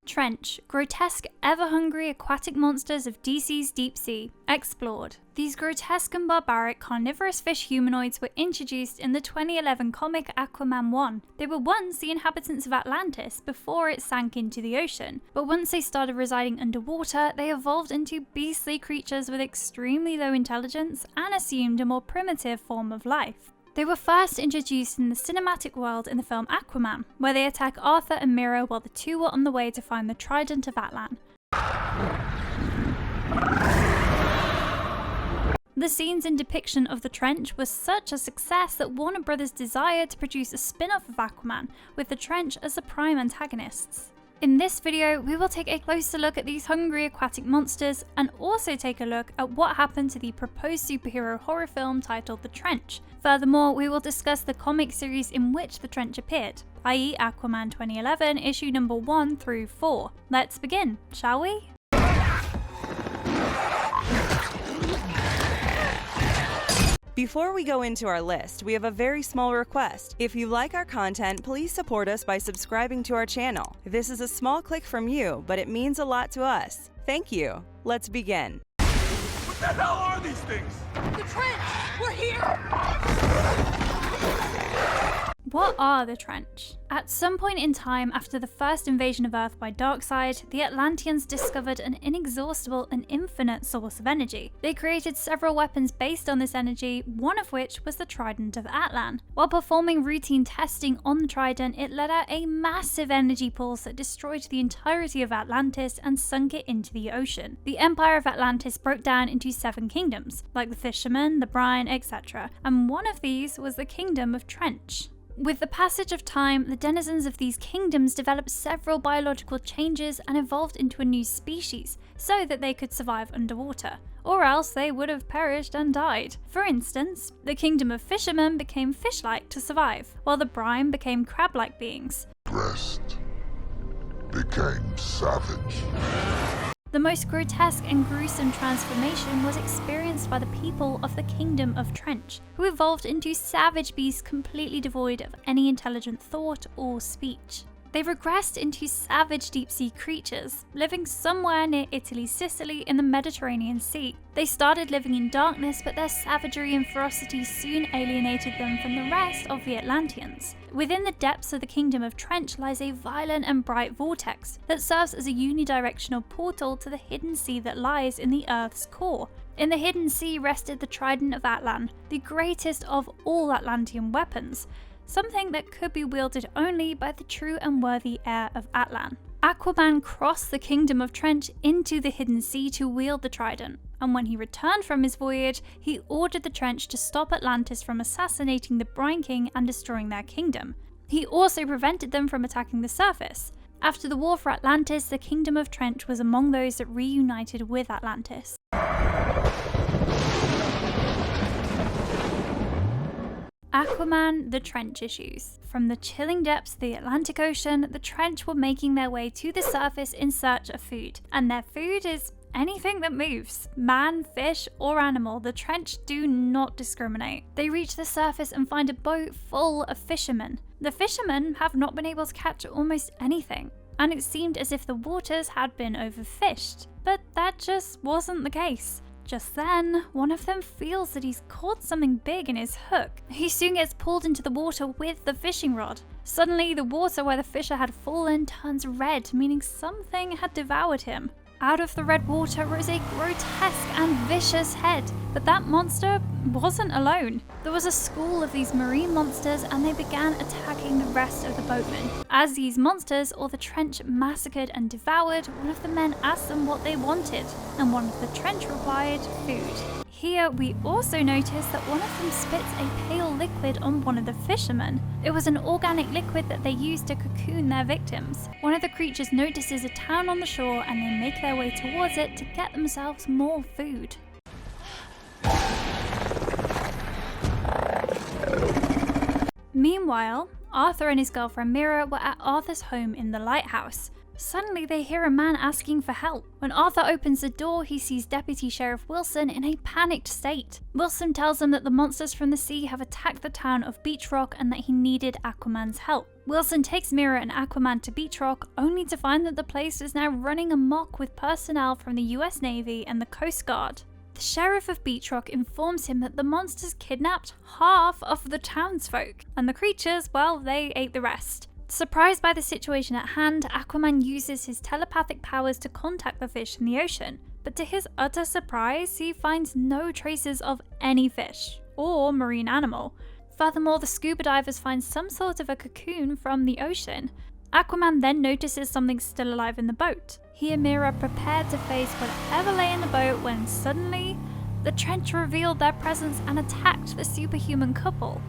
Trench, grotesque, ever-hungry aquatic monsters of DC's deep sea, explored. These grotesque and barbaric carnivorous fish humanoids were introduced in the 2011 comic Aquaman 1. They were once the inhabitants of Atlantis before it sank into the ocean, but once they started residing underwater, they evolved into beastly creatures with extremely low intelligence and assumed a more primitive form of life. They were first introduced in the cinematic world in the film Aquaman, where they attack Arthur and Mera while the two were on the way to find the Trident of Atlan. The scenes and depiction of the Trench was such a success that Warner Bros. Desired to produce a spin-off of Aquaman, with the Trench as the prime antagonists. In this video, we will take a closer look at these hungry aquatic monsters and also take a look at what happened to the proposed superhero horror film titled The Trench. Furthermore, we will discuss the comic series in which The Trench appeared, i.e. Aquaman 2011 issue number 1 through 4. Let's begin, shall we? Before we go into our list, we have a very small request. If you like our content, please support us by subscribing to our channel. This is a small click from you, but it means a lot to us. Thank you. Let's begin. What the hell are these things? The Trench! We're here! What are the Trench? At some point in time after the first invasion of Earth by Darkseid, the Atlanteans discovered an inexhaustible and infinite source of energy. They created several weapons based on this energy, one of which was the Trident of Atlan. While performing routine testing on the Trident, it let out a massive energy pulse that destroyed the entirety of Atlantis and sunk it into the ocean. The Empire of Atlantis broke down into 7 kingdoms, like the Fishermen, the Brine, etc., and one of these was the Kingdom of Trench. With the passage of time, the denizens of these kingdoms developed several biological changes and evolved into a new species, so that they could survive underwater, or else they would have perished and died. For instance, the Kingdom of Fishermen became fish-like to survive, while the Brine became crab-like beings. Rest became savage. The most grotesque and gruesome transformation was experienced by the people of the Kingdom of Trench, who evolved into savage beasts completely devoid of any intelligent thought or speech. They regressed into savage deep-sea creatures, living somewhere near Italy, Sicily in the Mediterranean Sea. They started living in darkness, but their savagery and ferocity soon alienated them from the rest of the Atlanteans. Within the depths of the Kingdom of Trench lies a violent and bright vortex that serves as a unidirectional portal to the hidden sea that lies in the Earth's core. In the hidden sea rested the Trident of Atlan, the greatest of all Atlantean weapons, something that could be wielded only by the true and worthy heir of Atlan. Aquaman crossed the Kingdom of Trench into the hidden sea to wield the Trident, and when he returned from his voyage, he ordered the Trench to stop Atlantis from assassinating the Brine King and destroying their kingdom. He also prevented them from attacking the surface. After the war for Atlantis, the Kingdom of Trench was among those that reunited with Atlantis. Aquaman, the Trench issues. From the chilling depths of the Atlantic Ocean, the Trench were making their way to the surface in search of food, and their food is anything that moves. Man, fish, or animal, the Trench do not discriminate. They reach the surface and find a boat full of fishermen. The fishermen have not been able to catch almost anything, and it seemed as if the waters had been overfished, but that just wasn't the case. Just then, one of them feels that he's caught something big in his hook. He soon gets pulled into the water with the fishing rod. Suddenly, the water where the fisher had fallen turns red, meaning something had devoured him. Out of the red water rose a grotesque and vicious head, but that monster wasn't alone. There was a school of these marine monsters and they began attacking the rest of the boatmen. As these monsters, or the Trench, massacred and devoured, one of the men asked them what they wanted, and one of the Trench replied, food. Here we also notice that one of them spits a pale liquid on one of the fishermen. It was an organic liquid that they used to cocoon their victims. One of the creatures notices a town on the shore and they make their way towards it to get themselves more food. Meanwhile, Arthur and his girlfriend Mera were at Arthur's home in the lighthouse. Suddenly they hear a man asking for help. When Arthur opens the door, he sees Deputy Sheriff Wilson in a panicked state. Wilson tells him that the monsters from the sea have attacked the town of Beach Rock and that he needed Aquaman's help. Wilson takes Mera and Aquaman to Beach Rock, only to find that the place is now running amok with personnel from the US Navy and the Coast Guard. The sheriff of Beach Rock informs him that the monsters kidnapped half of the townsfolk, and the creatures, well, they ate the rest. Surprised by the situation at hand, Aquaman uses his telepathic powers to contact the fish in the ocean, but to his utter surprise, he finds no traces of any fish or marine animal. Furthermore, the scuba divers find some sort of a cocoon from the ocean. Aquaman then notices something still alive in the boat. He and Mera prepared to face whatever lay in the boat when suddenly, the trench revealed their presence and attacked the superhuman couple.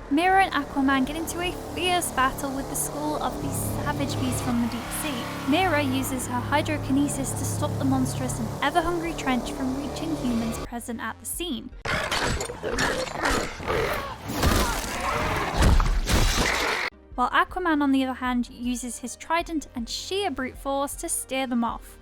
Mera and Aquaman get into a fierce battle with the school of these savage beasts from the deep sea. Mera uses her hydrokinesis to stop the monstrous and ever-hungry trench from reaching humans present at the scene. While Aquaman, on the other hand, uses his trident and sheer brute force to steer them off.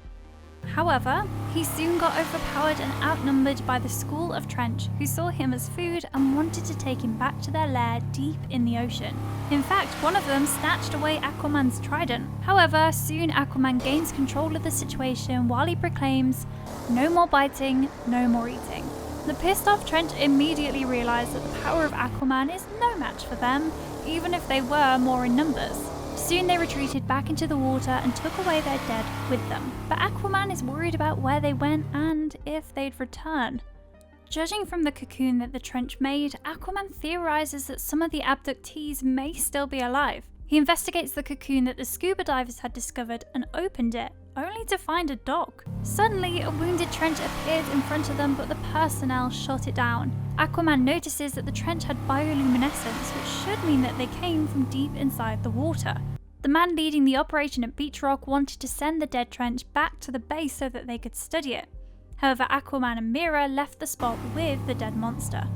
However, he soon got overpowered and outnumbered by the school of Trench, who saw him as food and wanted to take him back to their lair deep in the ocean. In fact, one of them snatched away Aquaman's trident. However, soon Aquaman gains control of the situation while he proclaims, "No more biting, no more eating." The pissed off Trench immediately realised that the power of Aquaman is no match for them, even if they were more in numbers. Soon they retreated back into the water and took away their dead with them. But Aquaman is worried about where they went and if they'd return. Judging from the cocoon that the Trench made, Aquaman theorizes that some of the abductees may still be alive. He investigates the cocoon that the scuba divers had discovered and opened it, only to find a dog. Suddenly, a wounded Trench appeared in front of them, but the personnel shot it down. Aquaman notices that the Trench had bioluminescence, which should mean that they came from deep inside the water. The man leading the operation at Beach Rock wanted to send the dead Trench back to the base so that they could study it. However, Aquaman and Mera left the spot with the dead monster.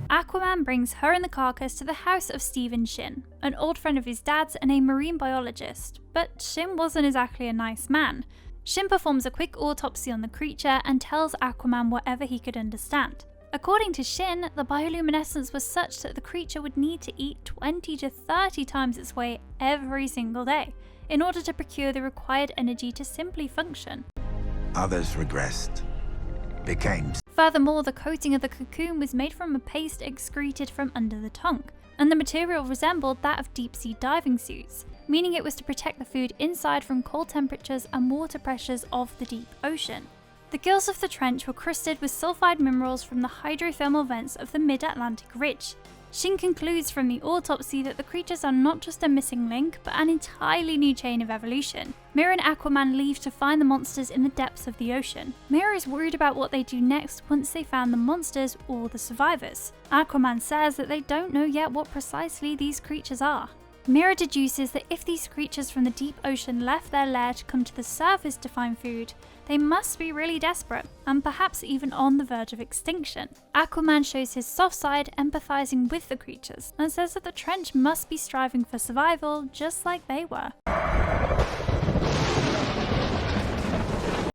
Aquaman brings her and the carcass to the house of Stephen Shin, an old friend of his dad's and a marine biologist, but Shin wasn't exactly a nice man. Shin performs a quick autopsy on the creature and tells Aquaman whatever he could understand. According to Shin, the bioluminescence was such that the creature would need to eat 20 to 30 times its weight every single day in order to procure the required energy to simply function. Others regressed, became. Furthermore, the coating of the cocoon was made from a paste excreted from under the tongue, and the material resembled that of deep-sea diving suits, meaning it was to protect the food inside from cold temperatures and water pressures of the deep ocean. The gills of the Trench were crusted with sulfide minerals from the hydrothermal vents of the mid-Atlantic ridge. Shin concludes from the autopsy that the creatures are not just a missing link, but an entirely new chain of evolution. Mera and Aquaman leave to find the monsters in the depths of the ocean. Mera is worried about what they do next once they found the monsters or the survivors. Aquaman says that they don't know yet what precisely these creatures are. Mera deduces that if these creatures from the deep ocean left their lair to come to the surface to find food, they must be really desperate, and perhaps even on the verge of extinction. Aquaman shows his soft side, empathizing with the creatures, and says that the Trench must be striving for survival just like they were.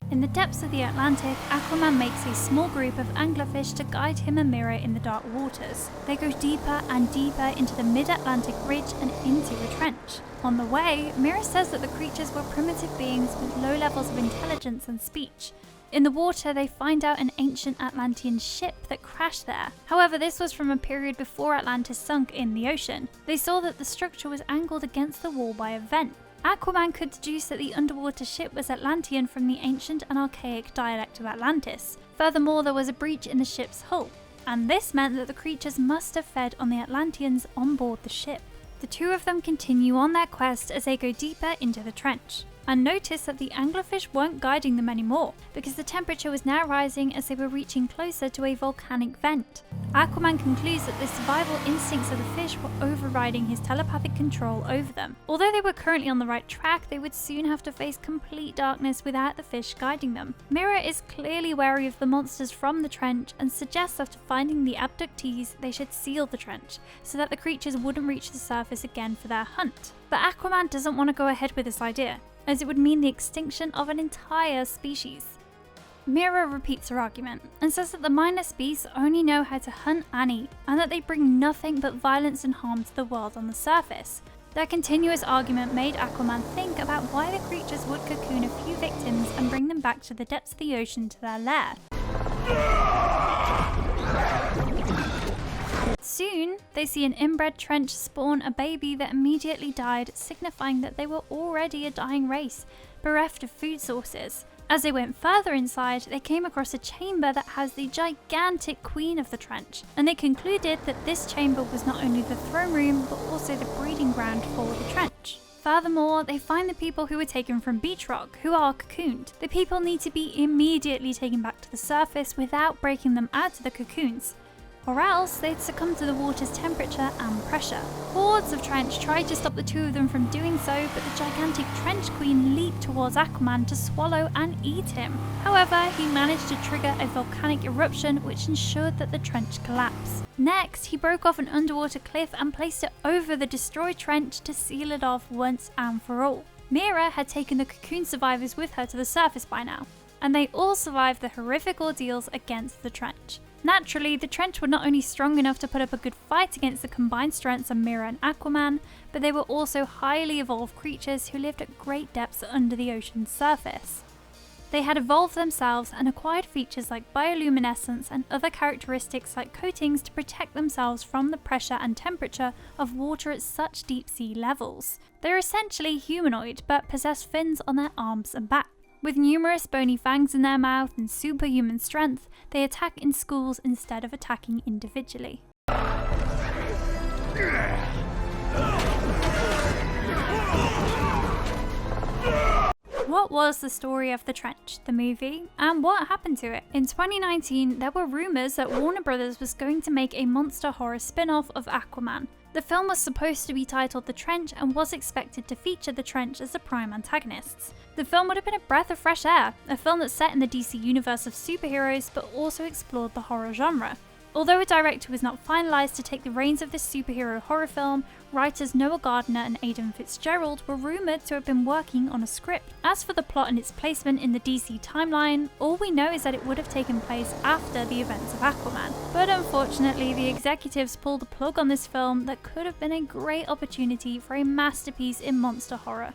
In the depths of the Atlantic, Aquaman makes a small group of anglerfish to guide him and Mera in the dark waters. They go deeper and deeper into the mid-Atlantic ridge and into the Trench. On the way, Mera says that the creatures were primitive beings with low levels of intelligence and speech. In the water, they find out an ancient Atlantean ship that crashed there. However, this was from a period before Atlantis sunk in the ocean. They saw that the structure was angled against the wall by a vent. Aquaman could deduce that the underwater ship was Atlantean from the ancient and archaic dialect of Atlantis. Furthermore, there was a breach in the ship's hull, and this meant that the creatures must have fed on the Atlanteans on board the ship. The two of them continue on their quest as they go deeper into the Trench, and notice that the anglerfish weren't guiding them anymore, because the temperature was now rising as they were reaching closer to a volcanic vent. Aquaman concludes that the survival instincts of the fish were overriding his telepathic control over them. Although they were currently on the right track, they would soon have to face complete darkness without the fish guiding them. Mera is clearly wary of the monsters from the Trench and suggests after finding the abductees they should seal the Trench, so that the creatures wouldn't reach the surface again for their hunt. But Aquaman doesn't want to go ahead with this idea. as it would mean the extinction of an entire species. Mera repeats her argument and says that the mindless beasts only know how to hunt and eat, and that they bring nothing but violence and harm to the world on the surface. Their continuous argument made Aquaman think about why the creatures would cocoon a few victims and bring them back to the depths of the ocean to their lair. Soon, they see an inbred trench spawn a baby that immediately died, signifying that they were already a dying race, bereft of food sources. As they went further inside, they came across a chamber that housed the gigantic queen of the trench, and they concluded that this chamber was not only the throne room, but also the breeding ground for the trench. Furthermore, they find the people who were taken from Beach Rock, who are cocooned. The people need to be immediately taken back to the surface without breaking them out of the cocoons, or else they'd succumb to the water's temperature and pressure. Hordes of trench tried to stop the two of them from doing so, but the gigantic trench queen leaped towards Aquaman to swallow and eat him. However, he managed to trigger a volcanic eruption which ensured that the trench collapsed. Next, he broke off an underwater cliff and placed it over the destroyed trench to seal it off once and for all. Mera had taken the cocoon survivors with her to the surface by now, and they all survived the horrific ordeals against the trench. Naturally, the trench were not only strong enough to put up a good fight against the combined strengths of Mera and Aquaman, but they were also highly evolved creatures who lived at great depths under the ocean's surface. They had evolved themselves and acquired features like bioluminescence and other characteristics like coatings to protect themselves from the pressure and temperature of water at such deep sea levels. They are essentially humanoid, but possess fins on their arms and back. With numerous bony fangs in their mouth and superhuman strength, they attack in schools instead of attacking individually. What was the story of The Trench, the movie, and what happened to it? In 2019, there were rumours that Warner Brothers was going to make a monster horror spin-off of Aquaman. The film was supposed to be titled The Trench and was expected to feature the Trench as the prime antagonists. The film would have been a breath of fresh air, a film that's set in the DC universe of superheroes but also explored the horror genre. Although a director was not finalised to take the reins of this superhero horror film, writers Noah Gardner and Aidan Fitzgerald were rumoured to have been working on a script. As for the plot and its placement in the DC timeline, all we know is that it would have taken place after the events of Aquaman. But unfortunately, the executives pulled the plug on this film that could have been a great opportunity for a masterpiece in monster horror.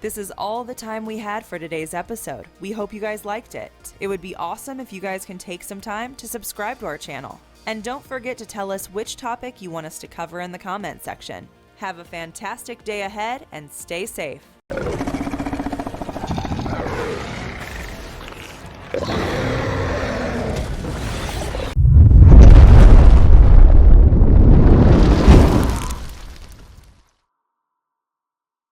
This is all the time we had for today's episode. We hope you guys liked it. It would be awesome if you guys can take some time to subscribe to our channel. And don't forget to tell us which topic you want us to cover in the comment section. Have a fantastic day ahead and stay safe.